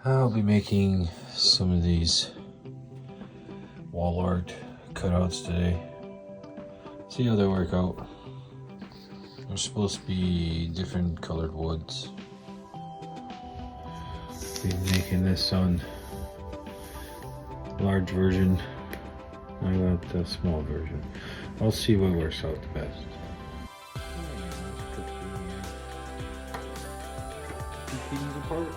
I'll be making some of these wall art cutouts today. See how they work out. They're supposed to be different colored woods. Be making this on large version. I got the small version. I'll see what works out the best. Two keys apart.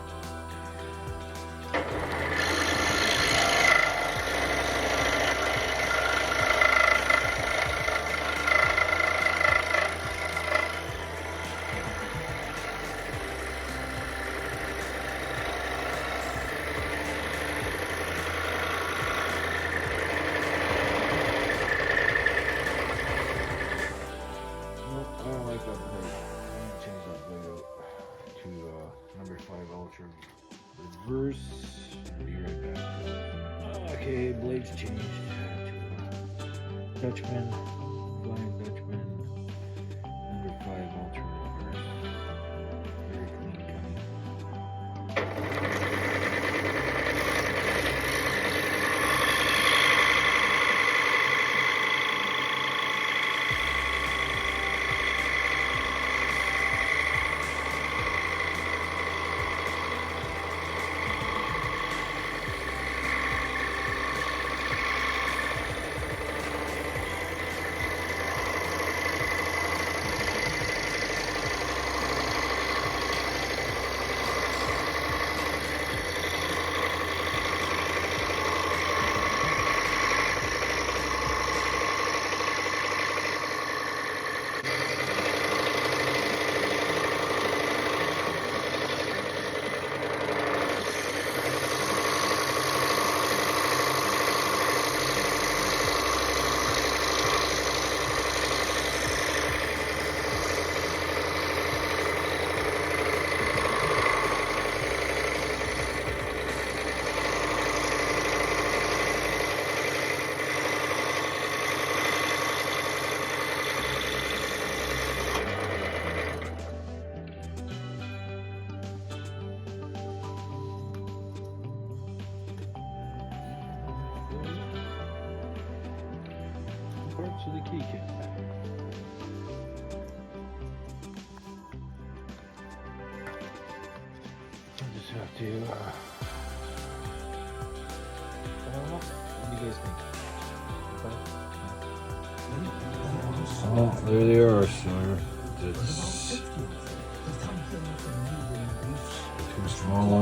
I don't like that plate. I'm gonna change that plate out to number 5 Ultra reverse. I'll be right back. Okay, blades changed to Dutchman, Flying Dutchman, number 5 Ultra reverse. Very clean gun. Parts of the keycap. I just have to. I don't know. What do you guys think? Oh, there they are, sir. It's too small.